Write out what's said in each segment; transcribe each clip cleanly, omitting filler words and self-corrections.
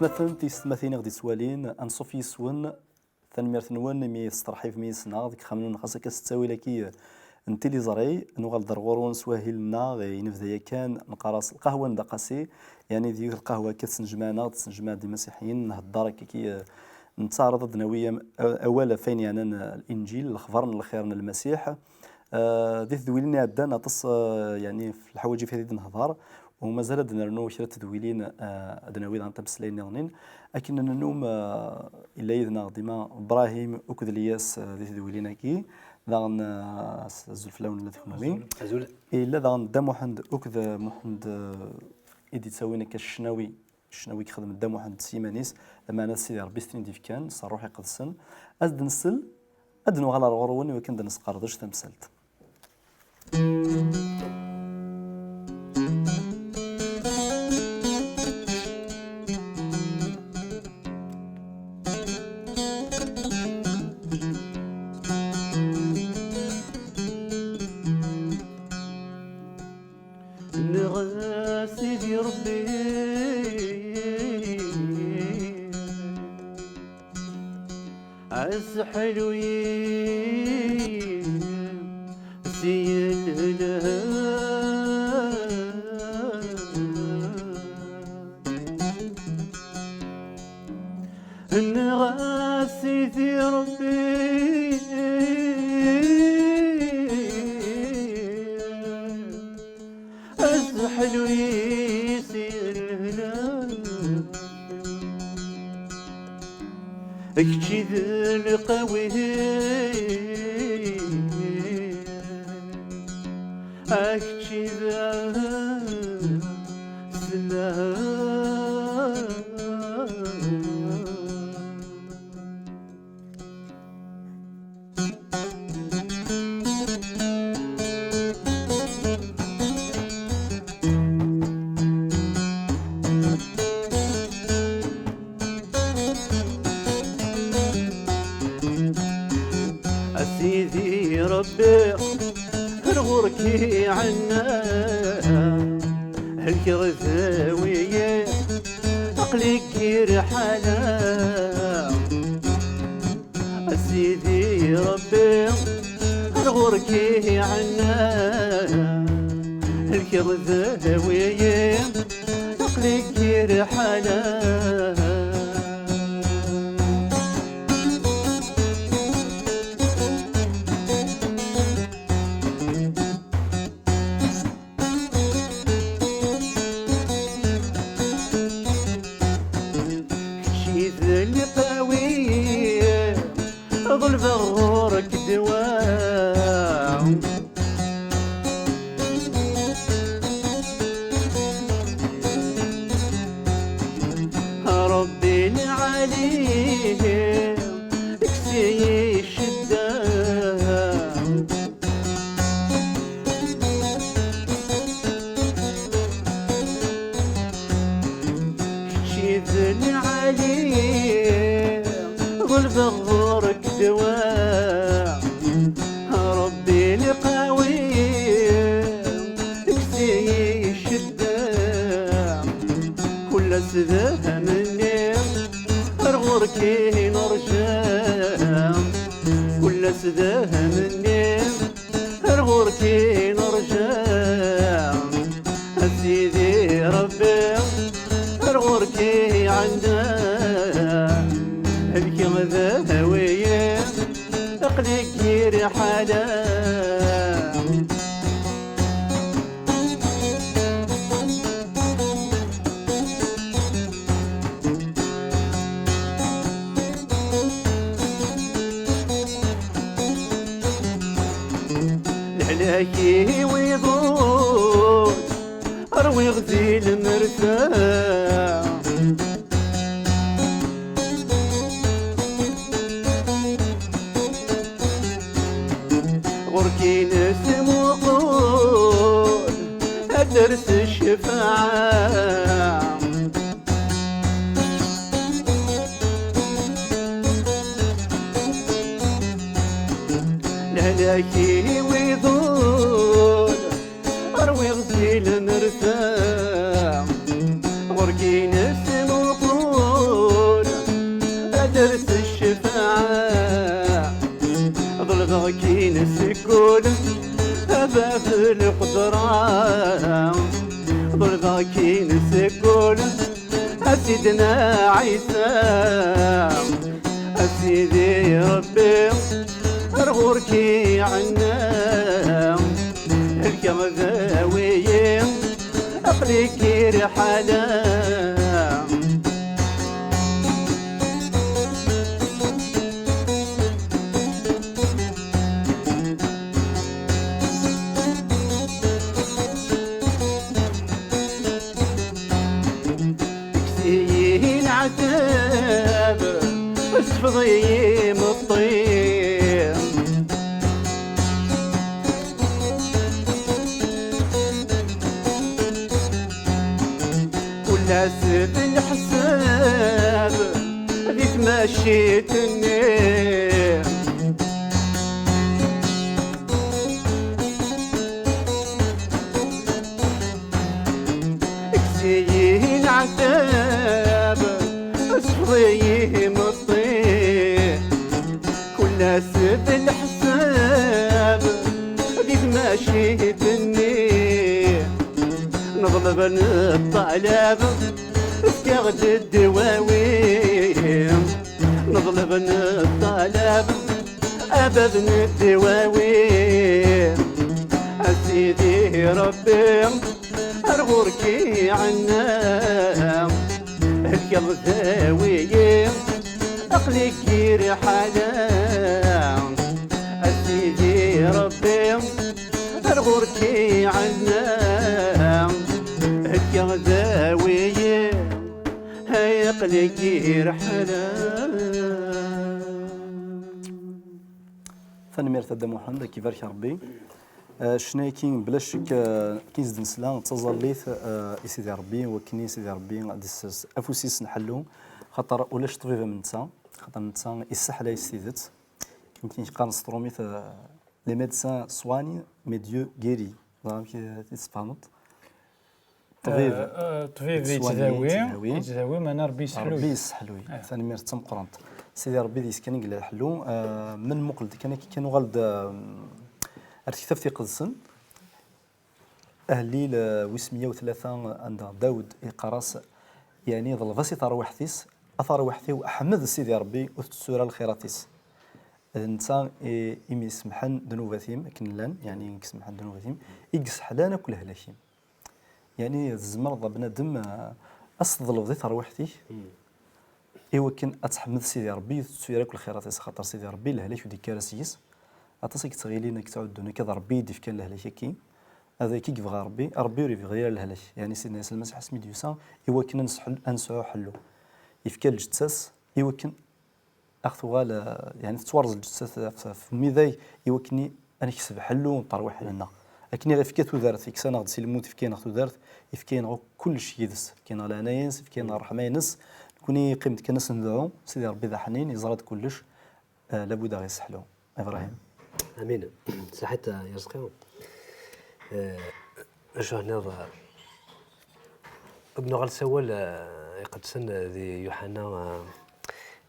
تيستماثين غدي سوالين انصف يسون ثنميرت نون مي استرحيف مي سنا ديك خامنون خاصك كستاوي لكي انت اللي زري نوغال درغورون سواهيلنا غي نفذايا كان نقراص القهوه ندقاسي يعني ديال القهوه كتسنجمانا تسنجما دي مسيحيين نهضر كي نتعرض دنويه اولا فين يعني الانجيل الاخبار الخير المسيح دي تدويلين عندنا تص يعني في الحوايج في هذه نهضر ومازال دنرنو شرا تدويلين دناوي عن تمسلين نغنين لكن النوم الا يدنا ديما ابراهيم وكذ الياس دي تدويلين كي داغن الزلفلاون الذي خنوي الا داغن دا محمد وكذا محمد ايدي تساوينا كالشناوي الشناوي كيخدم دا محمد سيمانيس لما نسي ربي ستين ديفكان صار روحي قدسن ازد نسل ادنو على الغروني وكان دنس قردش تمثلت سيدي ربي عز حلوين سي الهلال سيدي ربي عز حلوين سي الهلال اكتشي ذا القوي اكتشي ذا سلام سيدي ربي نغوركي عنا هالكرثاوية عقلك كير حالا سيدي ربي نغوركي عنا هالكرثاوية عقلك كير حالا ظل بغورك دواء ربي عليه اكسي الشدة شيذن عليه ظل بغورك دواء ربي لقاوي اكسي الشدة كل سذاها مني ارغوركي نرجع كل سذاها مني ارغوركي نرجع سيدي ربي ارغوركي عندنا هلكي غذا هوية اقلك كير حالا لعلاكي ويضون اروي غزيل مرتاح غركي نسم وقول أدرس الشفاعة لهلاكي ويضول أروي غزيل مرتاح غركي نسم وقول نسكول باب القدرة ضرباكي نسكول سيدنا عيسى سيدي ربي رغوركي عنا الكم ذاوية أقليكي رحالة كسيين عتاب اسفضي مطير كل سب الحساب ذيك مشيت النير كسيين عتاب اسفضي مطير كل سب الحساب ذيك مشيت النير نظلم الطلب فكاغد الدواوين نظلم الطلب أبدا الدواوين سيدي ربي أرغوركي عنا الكل ذاوية أقليكي رحالة سيدي ربي أرغوركي عنا الكل ذاوية أقليكي رحالة ثاني مرتد محمد كيفارك ربي شناي كاين بلا شك كاين زد نسلا تظليت سيدي ربي وكني سيدي ربي غادي افوسيس نحلو خاطر ولاش طبيبه من نتا خاطر نتا يسحلا يستيدت يمكن يقارن ستروميت لي ميدسان سواني مي ديو غيري دونك تسفهمت طبيب يتداوي ما ربي يسحلوي ربي يسحلوي ثاني مير تم قرنت سيدي ربي ديس كان يقول حلو من مقلد كانوا غلد ارتكتفتي قدسن أهلي وسمية وثلاثة عند داود إقراص يعني ظل فاسي تروحتيس أثر وحثي وأحمد سيدي ربي وتسورة الخيراتيس الإنسان إمي سمحن دنوباتيم كن لان يعني يسمحن دنوباتيم يقص حلانا كل هلاكيم يعني الزمر بنادم أصدل فضي تروحتي إيوا كان أتحمد سيدي ربي وتسورة كل خيراتيس خاطر سيدي ربي الهلاك ودي كارثيس عطاسك تغيلينا كتعودونا كذا ربي يدي كان الهلاك كي هذا كي يبغى ربي يريد غير الهلاك يعني سيدنا عيسى المسيح اسمي ديوسا يوكن نسعو حلو يفكر الجثث يوكن اخذ غال يعني تورز الجثث في الميداي يوكني انا كسب حلو ونطروح لنا لكن اذا فكيتو دارت فيك سنه غد سلموت فكين اخذ دارت يفكين كل شيء يدس فكين على نايس فكين رحمه ينس كوني قيمت كنس ندعو سيدي ربي ذا حنين يزرد كلش لابد غير يسحلو ابراهيم امين صحيت يرزقهم جهنا ابن غلسول يقدسن ذي يوحنا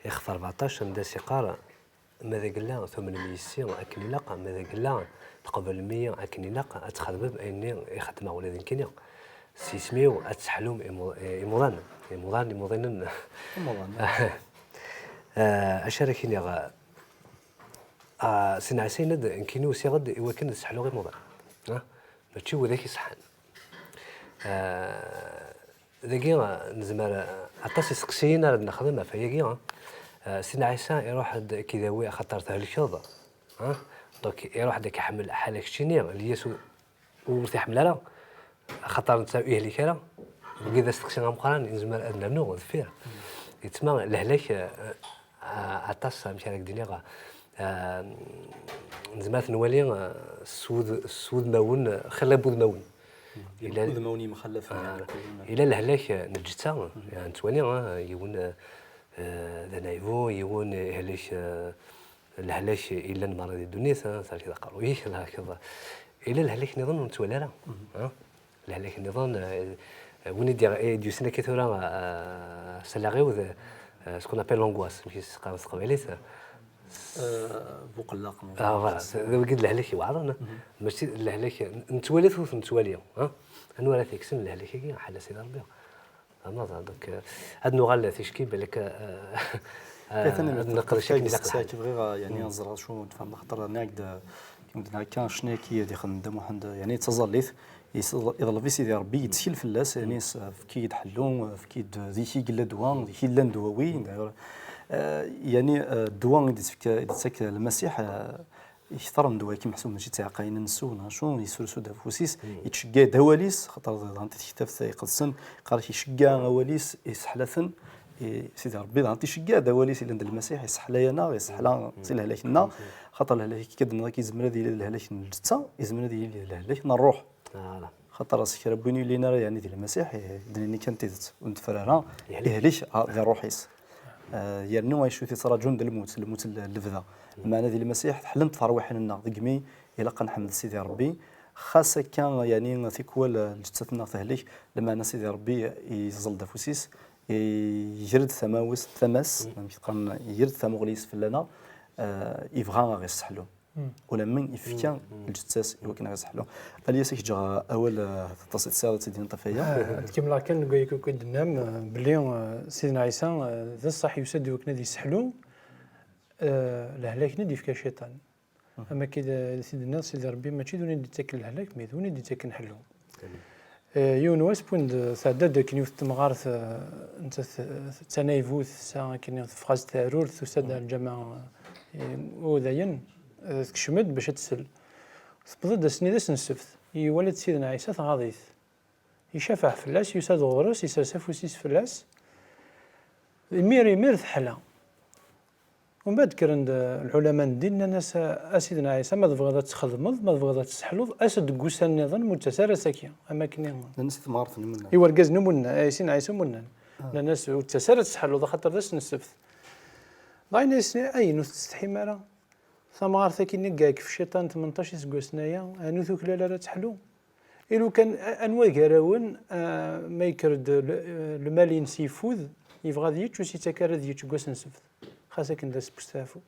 يخف 14 ندى سقارة ماذا قلنا 800 سنة أكن لقى ماذا قلنا قبل 100 أكن لقى أتخذ أني يخدم ولادين كنيا سيسميو أتسحلوم إمضان أشاركني غا سنع سيند إن كانوا سيغد يوكن تسحلو غير موضع ما تشوف ذاك يصحن ذاكي نزمر عطاس سقسينا راه نخدمها فهي سيدنا عيسى يروح كيداوي خاطر تاع الكوضه دونك يروح داك يحمل حالك شيني اللي يسو ويرتاح من لا خاطر نتا يهلك لا وكذا استقسينا مقارن نزمر ادنا نو فيها يتسمى الهلاك عطاس مشارك دينيغا نزمات نولي السود ماون خلى بود ماون إلى بود ماوني مخلف إلى الهلاك نجتا يعني تواني يون ذنايفو يون هلاك الهلاك إلا المرض الدنيا صار كذا قالوا إيه هكذا إلى الهلاك نظن نتولى لا الهلاك نظن وين ديو سنة كثيرة سلاغيو سكون أبل لونغواس ماشي قابلت بوقلاق فوالا دابا قلت الهلاك يوعرنا ماشي الهلاك نتوالي ثوث نتواليو نورا تيكسن الهلاك كي حل سيدي ربي نظن دونك هاد نوغال تيشكي بالك نقدر شي كيبغي يعني نزرع شو نفهم خاطر ناقد كيما كان شنو كي دي خدم واحد يعني تزليت يظل في سيدي ربي يتسيل في اللاس يعني في كيد حلو في كيد ذيكي قلا دوان ذيكي لان دواوي يعني الدواء اللي تاك المسيح يحترم دواء كيما محسوب ماشي تاع قاين نسونا شنو يسرسو دافوسيس يتشقى دواليس خاطر انت كتاب يقدسن قال يشقى دواليس يسحلثن سيدي ربي انت يشقى دواليس اللي عند المسيح يسحلا انا يسحلا سيل هلاكنا خاطر الهلاك كدنا كيزمر ديال الهلاك الجثه يزمر ديال الهلاك الروح خاطر راسك ربوني لينا يعني ديال المسيح دنيني كانت ونتفرارا يهلك ديال روحيس يعني واش تصرا جند الموت اللفذا المعنى ديال المسيح حلمت فروحنا دقمي الى قنحمد سيدي ربي خاصه كان يعني تيكوال الجثتنا تهلك لما سيدي ربي يزل دافوسيس يجرد ثماوس ثماس كان يجرد ثمغليس في لنا يبغى غير يسحلو ولا من يفكان الجثاس يمكن غير يسحلو الياسك جا اول تصيد سياره سيدي نطفيه كيما كان نقول لك كنا بلي سيدنا عيسى ذا الصح يسد وكنا يسحلو الهلاك ندي في الشيطان اما كذا سيدنا سيدي ربي ماشي دوني تاكل الهلاك مي دوني تاكل نحلو يونس بوند سعداد كنيو تمغارث انت تنايفوث سا كنيو فراز تارور تسد الجماعه وذاين تكشمد باش تسل تبدا السنيد نسفت يولد سيدنا عيسى غاضيث يشافح فلاس يساد غورس يسرسف وسيس فلاس المير ثحلا ومن بعد كرن العلماء ديالنا ناس سيدنا عيسى ما تبغى تخدمض ما تبغى تسحلوض اسد قوسان نظن متسارع ساكيه اما كني نسيت مارث منا ايوا ركاز نمنا سيدنا عيسى منا الناس متسارع تسحلوض خاطر داس نسفت ضاينا اي نوث تستحي مالا ثم عارفه كي نقاك في الشيطان 18 سنايا انو ثوك لا تحلو إلو كان انواع كراون ما يكرد المال ينسيفوذ يبغى ديتش وسي تكرر ديتش كوس نسفت خاصة كنداس بستافو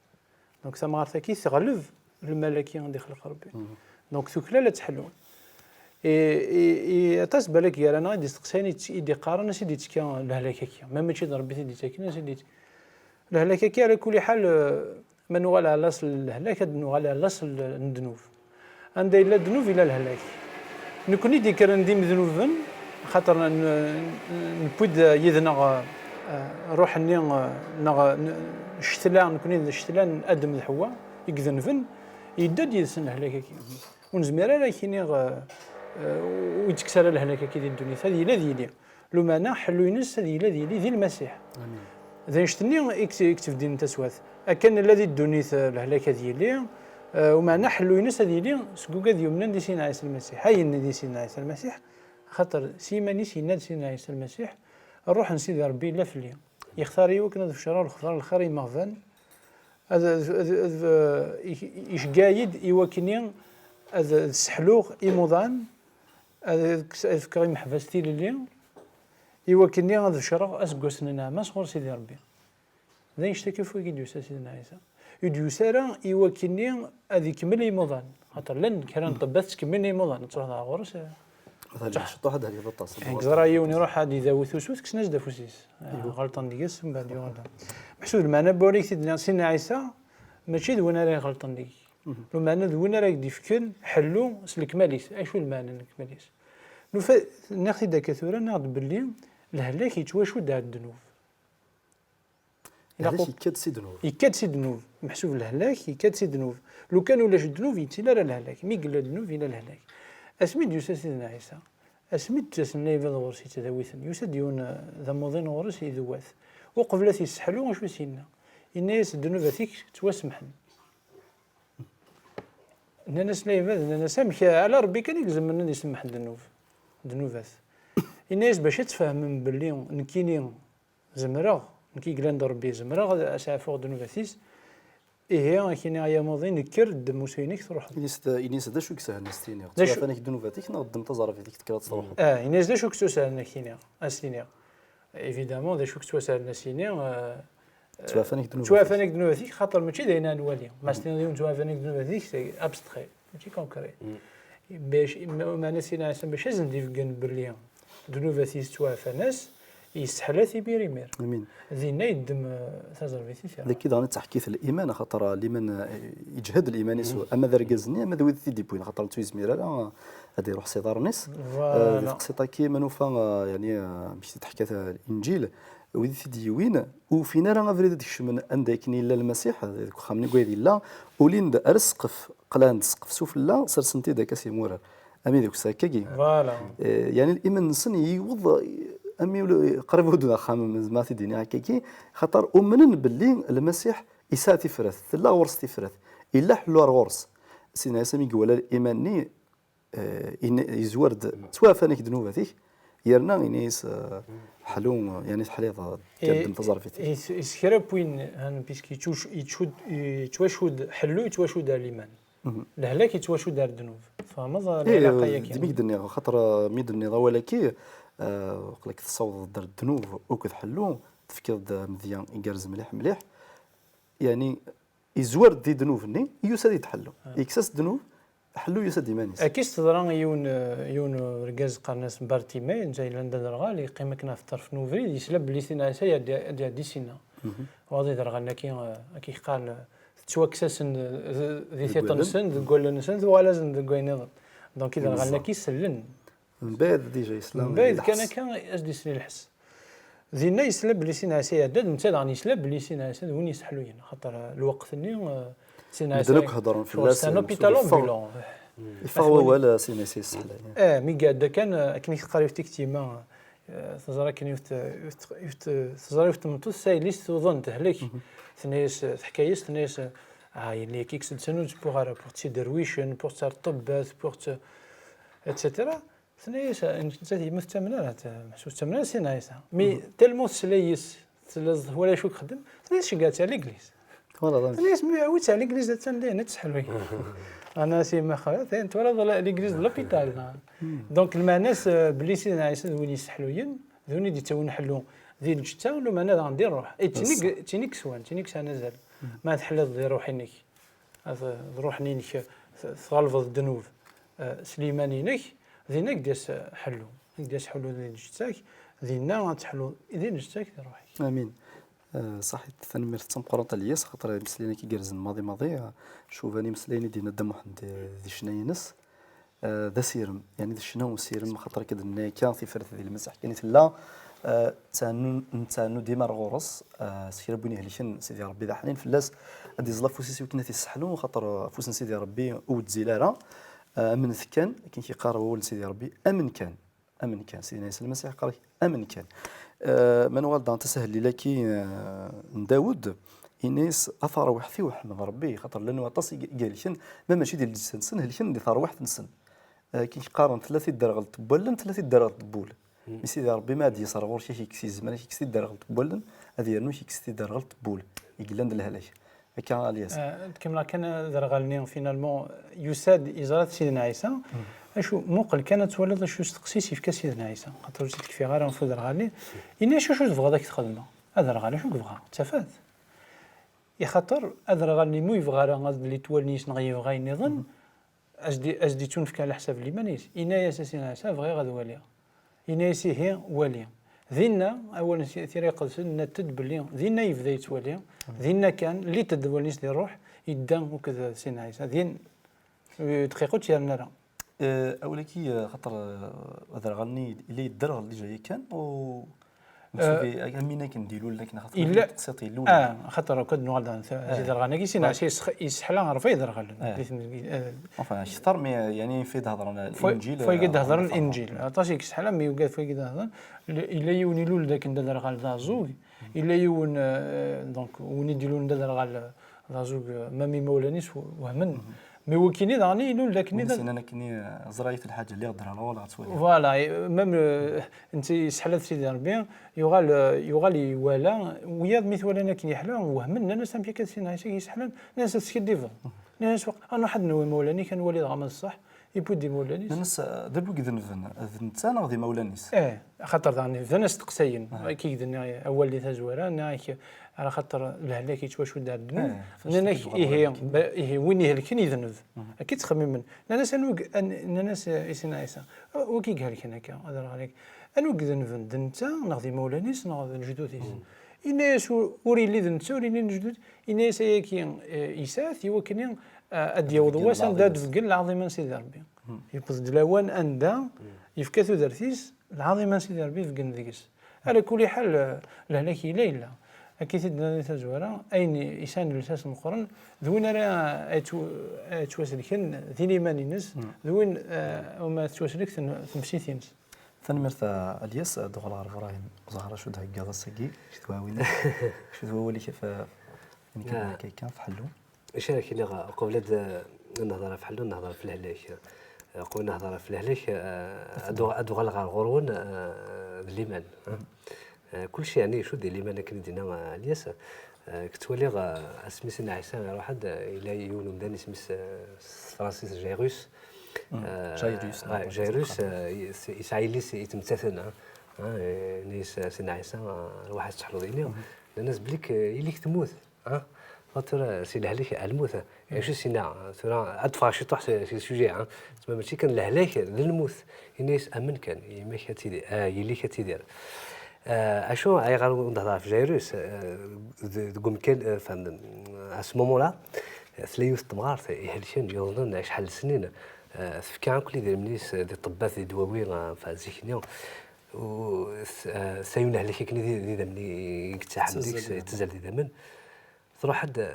دونك ثم عارفه كي تغلب الملكي غادي يخلق ربي دونك ثوك لا تحلو اي تاس بالك يا انا غادي تسقساني يدي قارن سيدي تكا الهلاكيه ما ماشي ضربي سيدي تاكنا سيدي الهلاكيه على كل حال من نوغال على الاصل الهلاك نوغال على الاصل الذنوب عند الا الذنوب الى الهلاك نكوني دي كرا نديم ذنوبا خاطر نبود يذنا روح نغ الشتلان نكوني الشتلان ادم الحواء يكذنفن يدد يسن الهلاكيه ونزمير راه كيني ويتكسر الهلاكيه ديال الدنيا هذه لا ديالي لو معنى حلو ينس هذه لا ديالي ذي المسيح امين اذا شتني يكتب دين تسواث اكن الذي الدنيا الهلاكه ديالي ومعنى حلو ينس ديالي سكوكا ديالنا دي سيدنا عيسى المسيح هاي دي سيدنا عيسى المسيح خاطر سيماني سيدنا عيسى المسيح الروح نسيدي ربي لا فلي يختار يوكنا في الشرار الخضر الخير مغفن هذا ايش قايد يوكني هذا السحلوغ ايموضان هذا فكري محبستي للي يوكني هذا الشرار اسقسنا ما صغر سيدي ربي ذا يشتكي فوق يديوسا سيدنا عيسى يديوسا يوكني هذه كمل ايموضان خاطر لن كان طبات كمل ايموضان تروح على غورس مثلا شطو حد هذه بطاس زرا يوني روح هذه ذا ثوسوس كسناش دافوسيس غلطان ديكس من بعد غلطان محسود المعنى بوريك سيدنا عيسى ماشي دونا راه غلطان ديك المعنى دونا راه ديفكن حلو سلك ماليس اشو المعنى ماليس ناخذ داك كثوره ناخذ باللي الهلاك يتواشو دار الذنوب يكاد سي ذنوب يكاد سي ذنوب محسوب الهلاك يكاد سي ذنوب لو كانوا لاش الذنوب يتلا راه الهلاك مي قال الذنوب الى الهلاك اسميت يوسف سيدنا عيسى اسميت تسنى يفض غورسي تداويثن يوسف ديون ذا موضين غورسي ذواث وقبل يسحلوا واش وسينا الناس الذنوب ذيك توسمحن الناس لا يفاد الناس سامح على ربي كان يلزم من يسمح الذنوبات الناس باش تفهم باللي نكيني زمرا نكي قلان ربي زمرا اسعفوا الذنوباتيس إيه كاين يا ماضي نكر دم وسينيك تروح إنيس دا شو كساه الناس تعرف دنوباتك نقدم تزرع فيك تكرا تروح إنيس دا شو كساه الناس كاين أستينيا إيفيدامون دا شو كساه الناس كاين توافنك دنوب توافنك دنوبتيك خاطر ماشي داينا نوالي ما ستنيو توافنك دنوبتيك سي ابستري ماشي كونكري باش ما نسينا باش ندير كان برليان دنوبتي توافناس يسحلاتي بيريمير امين زينا يدم تزربيتي فيها ذاك كذا تحكي الايمان خاطر لمن يجهد الايمان يسوى اما ذا ركزني اما ذوي ذي بوين خاطر تويز ميرا هذه يروح سيدار نيس قصيطه كيما نوفا يعني باش تحكي الانجيل وذي ديوين وفينا راه فريد الشمن عندكني الا المسيح خامني قويدي لا ولين ارسقف قلان سقف سوف لا سرسنتي داك سيمورا امي ذوك ساكاكي فوالا يعني الايمان نسن يوض امي قرب ودنا خام ما تديني هكاكي خاطر امنن باللي المسيح يساتي فرث لا ورث فرث الا حلو غورس سينا سامي قولا الايمان ني يزورد توافنك دنوبتك يرنا ينيس حلو يعني تحليض كان تزار فيتي يسكرا بوين هان بيسكي يتواشود حلو يتواشود الايمان لهلاك يتواشود الذنوب فما العلاقه هي كي ديك الدنيا خاطر ميد النظام ولكن قلك تصوض دار الذنوب وكذ حلو تفكر مزيان يقرز مليح مليح يعني يزور دي ذنوبني يسد يتحلو يكسس ذنوب حلو يسد ايمانيس اكيد تضران يون ركاز قرناس بارتيمي جاي لندا درغا اللي قيمه كنا في طرف نوفري يسلب لي سينا سا دي سينا واضي درغا كي قال توكسس ذي ثيتنسن تقول نسن ولا زن تقول دونك اذا غالنا كيسلن من بعد ديجا يسلم من بعد كان اش دي سني الحس زينا يسلب لي سينا سا عدد نتا راني يسلب لي سينا سا وين يسحلوين خاطر الوقت ني سينا سا درك هضرون في اللاس سان اوبيتال امبولون فهو ولا سينا سي سهله مي قاعد كان كني قريت تكتيما تزرا كان تزرا تمطو ساي ليست تظن تهلك ثنيس حكايه ثنيس اللي كيكسد سنوج بوغ تي درويشن بوغ ترطبات بوغ اتسيتيرا ثنيس انت مثمنه محسوس ثمنه سينايسا مي تيلمون سليس ولا شو خدم ثنيس قالت على الانجليز والله ثنيس مي عاودت على الانجليز تاع تسحلوي انا سي ما خالت انت ولا الانجليز لوبيتال دونك المعناس بلي سينايسا وين يسحلوين ذوني دي تو نحلو ذي الجتا ولا ما انا غندير روح تينيك سوان تينيك سنازل ما تحلل ذي روحينك روحني نك ثالف الذنوب سليمانينك ذينك داس حلو داس حلو ذي الجتاك ذينا تحلو ذي الجتاك روحك امين صحيح تنمير تمقرط الياس خاطر مسلينا كي جرز الماضي شوف اني مسليني دينا دم واحد ذي شناينس ذا سيرم يعني ذا شنو سيرم خاطر كذا كان في فرث ذي المسح كانت لا تانو ديما الغرس سير بني هليشن سيدي ربي ذا حنين فلاس ادي زلا فوسيسي وكنا تيسحلو خاطر فوسن سيدي ربي وتزيلاره امن كان كيقارب هو سيدي ربي امن كان سيدنا عيسى المسيح قال امن كان من والد تسهل لي لكي داود إنيس أثار وحثي وحمد ربي خاطر لأنه أتصي قالشن ما ماشي ديال السن هلشن دي ثار واحد نسن كي قارن ثلاثة درغل تبولن ثلاثة درغل تبول سيدي ربي ما دي صار غور شي كسي زمان شي كسي درغل تبولن هذه يرنو شي كسي درغل تبول يقلن لهلاش هكا الياس كما كان درغلني فينالمون يساد إزارة سيدنا عيسى اشو موقل كانت ولد شو تقسيسي في سيدنا عيسى خاطر جيت في غير نفوذ درغالي إني شو تبغى داك تخدمه هذا درغالي شو تبغى تفات يخاطر أدرغالي مو يبغى راه اللي تولنيش نغير غاي نظن أجدي تنفك على حساب اللي مانيش إنا أساسينا حساب غير غاد واليا إنا هي واليا ذينا أول طريقة سنة تدبلي ذينا يبدا يتولي ذينا كان اللي تدولنيش ديال الروح يدان وكذا سينا عيسى ذين دقيقة يرنا راه أولا كي خاطر أدرغالني اللي يدرغ اللي جاي كان و امينا كنديروا لكن خاطر تقسيط الاولى خاطر كد نوض زيد رغانا كيسينا شي يسحلا رفي درغل enfin شطر مي يعني في هضر الانجيل في قد هضر الانجيل عطاشي كيسحلا مي وقال في قد هضر الا يوني لول داك درغل دازوغ الا يون دونك وني ديلون درغل دازوغ مامي مولانيس وهمن مي وكيني داني لول داكني انا كني زرايت الحاجه اللي غدرها ولا غتولي فوالا ميم انت سحلت سيدي ربي يغال ولا ويا مثل انا كي يحلا وهمن انا سامبي كاسين عايشه يسحلن ناس سكديفا ناس انا حد نوي مولاني كان وليد غامض الصح يبودي مولانيس الناس دربوا كذا ذن تانا غادي مولانيس خاطر ثاني ذا ناس تقسين كي ذن اول اللي تزوره ناك على خاطر الهلاك يتواش ود عندنا ناك هي وين يهلكني ذنب اكيد تخمم من ناس ناس يسنا عيسى وكي قال لك هناك هذا عليك انو ذنب انت ناخذ مولانيس ناخذ الجدوديس الناس وري اللي ذنب وري اللي الجدود الناس كي يساث يوكني اديو ضواسا داد فقل العظيم سيدي ربي يبز دلاوان اندا يفكثو درتيس العظيم سيدي ربي فقن ذيكس على كل حال الهلاك ليلى اكيد تدنا تزوره اين يسان الاساس المقرن ذوين راه تواسلكن ذي الايمان الناس ذوين وما تواسلك تمشيتينس ثاني مرتا الياس دغل عرف راهي زهره شو ده هكا ساكي شتو وين شتو هو اللي كيف يمكن كان في حلو شارك اللي قبل النهضره في حلو النهضره في الهلاك قبل النهضره في الهلاك ادو غلغ الغرون الايمان كل شيء يعني شو ديال الايمان كان دينا الياس كتولي اسمي سيدنا عيسى واحد الى يولو مدان اسمي فرانسيس جيروس جيروس يسعيليس يتمتثل نيس سيدنا عيسى واحد تحلو ديني الناس بليك يليك تموت خاطر سي الهلاك الموت يعني شو سينا ترى ادفع شي طاح سي سوجي تما ماشي كان الهلاك للموت الناس امن كان يما كتيدير يلي كتيدير اشو اي غير نهضر في جيروس تقوم كان فهم à ce moment là ثلاث تمغار يهلكن يظن شحال السنين فكان كل يدير منيس دي طبات دي دواوين فازيكنيو و سايون هلاك كني دي مني يتسحب ديك تزال دي دمن تروح حد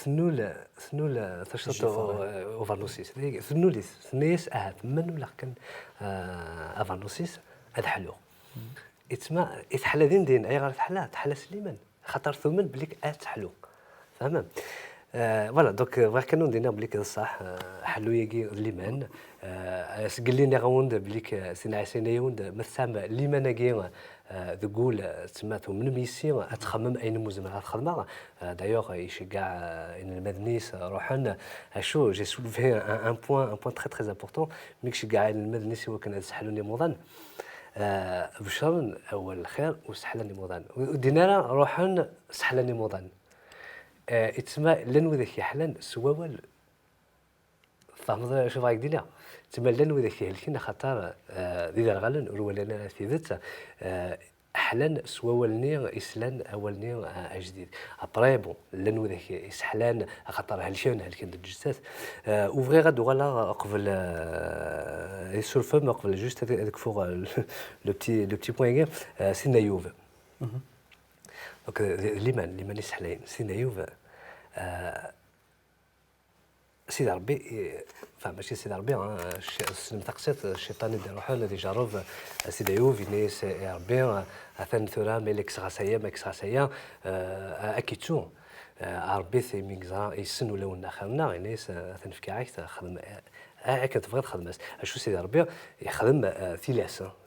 ثنول تشطط اوفرنوسيس ثنوليس ثنيس من ولا كان افرنوسيس هذا حلو يتما يتحلى دين اي غير تحلى سليمان خاطر ثمن بليك تحلو فاهم فوالا دونك غير كانوا دينا بليك الصح حلو يجي الليمان قال لي غوند بليك سينا عسينيوند مثام الليمان كي تقول سماتو من ميسي تخمم اين مزمع تخدم دايوغ يشجع ان المدنيس روحنا شو جي سولفي ان بوين تري تري امبورطون ميك شجع المدنيس هو كان يسحلوني موضان بشرن اول خير وسحلني موضان ودينارا روحن سحلني موضان اتسمى لن وذاك يحلن سواول فهمت شو رايك دينا تسمى لن وذاك يهلكنا خاطر ذي الغلن ولنا في ذات حلن سواولني اسلان اولني جديد ابري بون لن وذاك يسحلان خاطر هلشان هلكن الجثث اوفري غادو غلا قبل يسولف ما قبل جوست هذاك فوق لو بتي بوين سينا يوف دونك لمن يسحلين سينا يوف سيدي ربي فماشي سيدي ربي تقصيت الشيطان يدير روحه الذي جرب سيدي يوف نيس ربي اثن ثرا ملك غاسيا ماكس غاسيا اكيد شو ربي في ميكزا يسن ولا وناخرنا نيس اثن في كاعك تخدم هكا تبغي تخدم شو سيدي ربي يخدم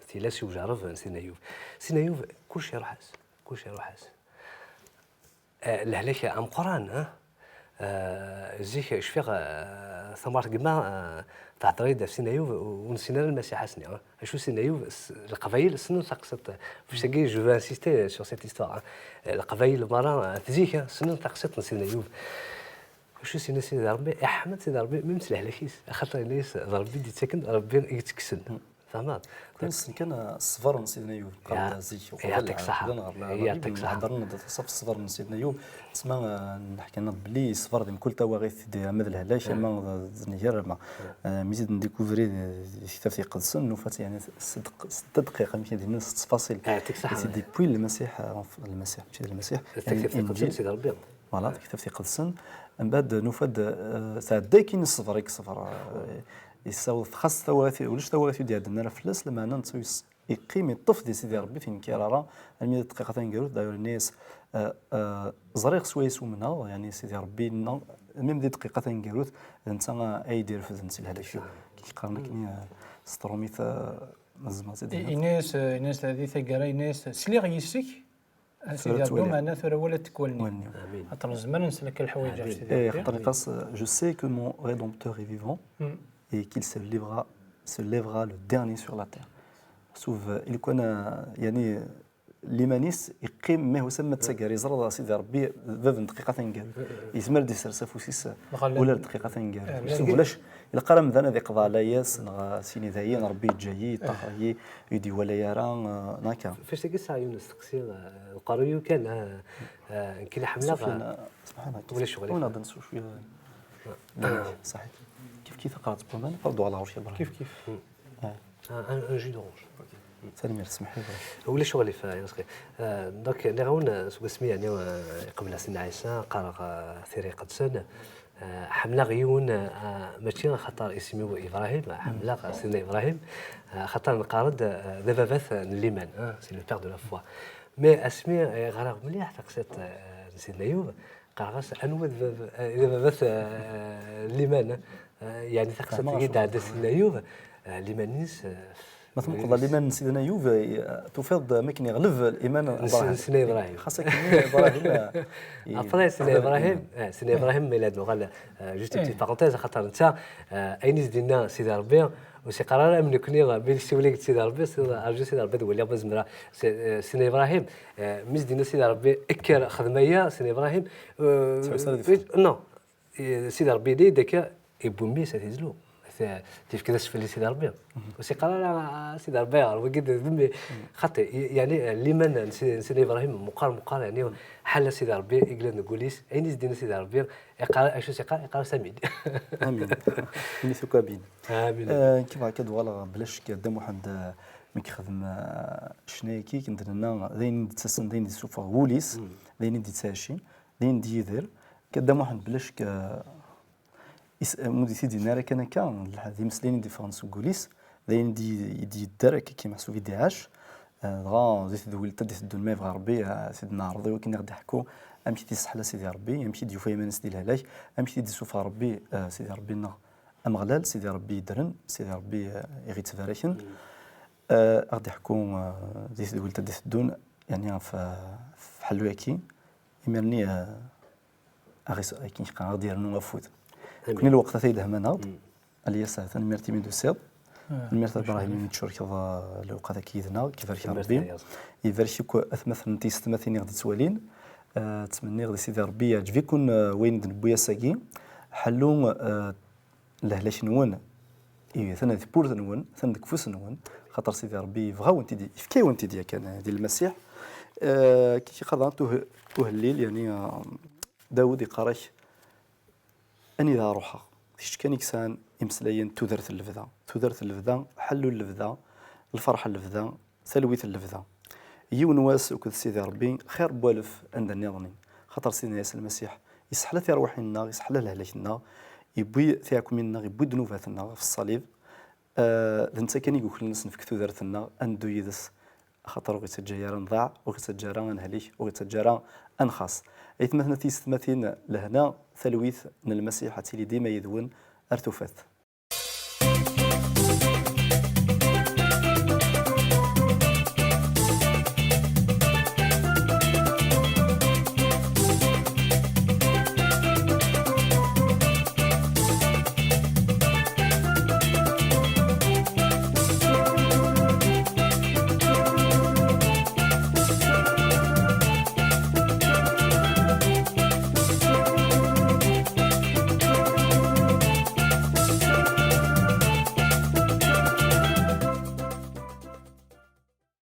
ثلاث وجرب سيدي يوف سيدي يوف كلشي روحاس الهلاك ام قران زيك شفيق ثمرت كما تهضري داف سينايو ونسينا المسيح حسني شو سينايو القبائل سنو تقصت فاش كي جو انسيستي سور سيت هيستوار القبائل مرة تزيك سنو تقصت سينايو شو سيدي ربي احمد سيدي ربي ممثل على كيس خاطر الناس ربي دي ساكن ربي يتكسن فهمت كان الصفر من سيدنا ايوب قبل زيك يعطيك الصحة يعطيك الصحة هضرنا صف الصفر من سيدنا ايوب تسمى نحكي لنا بلي الصفر ديال كل تواغيث ديال هذا الهلاك ما زنير ميزيد نديكوفري في قدسن وفات يعني 6 دقائق يمكن ديال 6 تفاصيل يعطيك الصحة سيدي بوي المسيح ماشي المسيح يعني قدسن سيدي ربي فوالا كتاب في قدسن من بعد نفد تاع داكين الصفر يساوي خاص ثواتي ولاش ثواتي ديال عندنا فلاس لما انا نسوي يقيم الطف ديال سيدي ربي فين كيرارا 100 دقيقه تنقالوا داير الناس زريق سويس منها يعني سيدي ربي ميم دي دقيقه تنقالوا انت ايدير في ذنت هذاك كيقارن كني ستروميت مزما سيدي الناس هذه ثقرا الناس سلي غيسك سيدي ربي معنا ثرا ولا تكولني خاطر زمان نسلك الحوايج خاطر خاص جو سي كو مون ريدومبتور اي فيفون et qu'il se lèvera le dernier sur la terre. شوف اللي كان يعني ليمانيس يقيم ما هو سما تسكر يزرد سيدي ربي باب دقيقه ثنقال يزمر دي سرسفوسيس ولا دقيقه ثنقال شوف ولاش الا قرا مذانا ذي قضاء لا ياس سيني ذايين ربي جاي طاهي يدي ولا يرى ناكا فاش تقص يونس تقصير القروي كان كي حمله سبحان الله ولا شغل وانا نسوا شويه صحيح كيف قرات بومان برضو على عرش ابراهيم كيف ان جو دورانج سلمي اسمح لي ولا شغل في يسقي دونك نغون سوق اسمي يعني قبل سنه عيسى قرا ثيري قدسن حمله غيون ماشي خطر اسمه ابراهيم حمله سيدنا ابراهيم خطر نقارد دابا بث الليمان سي لو بير دو لا فوا مي اسمي غير مليح تقصيت سيدنا ايوب قرغس انو دابا بث الليمان يعني تقصيت كي سيدنا ايوب ليمانيس مثلا قضى الإيمان سيدنا أيوب تفيض ممكن يغلب الإيمان إبراهيم سيدنا إبراهيم خاصة إبراهيم أفضل سيدنا إبراهيم سيدنا إبراهيم ميلاد وقال جوست بتيت بارونتيز خاطر أنت أين دينا سيدي ربي وسي قرار من كوني بين سوليك سيدي ربي أرجو سيدي ربي ولا بزمرا سيدنا إبراهيم ميز دينا سيدي ربي إكر خدمية سيدنا إبراهيم نو سيدي ربي دي ديك يبومي ساتيزلو كيف كذا سفلي سيدي ربي وسي قال سيدي ربي وقد ذمي خاطي يعني اللي سيدي ابراهيم مقار يعني حل سيدي ربي يقول نقوليس اين زدنا سيدي ربي يقال اش يقال سميد امين اللي ثقابين امين كيف هكا فوالا بلاش قدام واحد ملي كيخدم شنايكي كنت لنا ذين تسن ذين سوفا غوليس ذين دي تساشي ذين دي يدير قدام واحد بلاش مودي سيدي نارا كان هذه مسلين ديفرنس وكوليس ذاين دي الدرك كيما محسوب يدي عاش دغا زيت دول تدي سدو الماء في ربي سيدنا عرضي وكنا غادي نحكوا امشي دي صحلا سيدي ربي امشي دي فايما ناس ديال الهلاك امشي دي سوفا ربي سيدي ربي نا امغلال سيدي ربي درن سيدي ربي يغيت فاركن غادي نحكوا زيت دول تدي سدون يعني في حلوكي يمرني اغيس كاين شي غادي يرنو فوت كوني الوقت ثيد همنا الياس ثاني مرتي من دوسيد المرتي ابراهيم من تشورك الوقت كيدنا كيفاش ربي يفرشيكو اثمث نتي ستمثيني غادي تسوالين تمني غادي سيدي ربي يعجبكم وين بويا ساكي حلو لهلاش نون ثنا بور نون ثنا كفوس نون خاطر سيدي ربي بغاو انت دي فكاو انت دي كان ديال المسيح كي خضعته الليل يعني داود يقراش أني ذا روحها فيش كان يكسان إمسلايين تودرت اللفذا حلوا اللفذا الفرحة اللفذا سلويت اللفذا يون واس وكذ سيدي ربي خير بوالف عند النظني خاطر سيدنا ياسر المسيح يسحل في أرواحنا يسحل لهلاكنا يبوي فيكم منا يبوي ذنوباتنا في الصليب ذنتا كان يقول الناس نفك تودرتنا أندو يدس خاطر وغيت تجارا نضاع وغيت تجارا نهليك وغيت تجارا انخاص ايت مثلا تيستمثين لهنا ثلويث من المسيح اللي ديما يذون ارتفات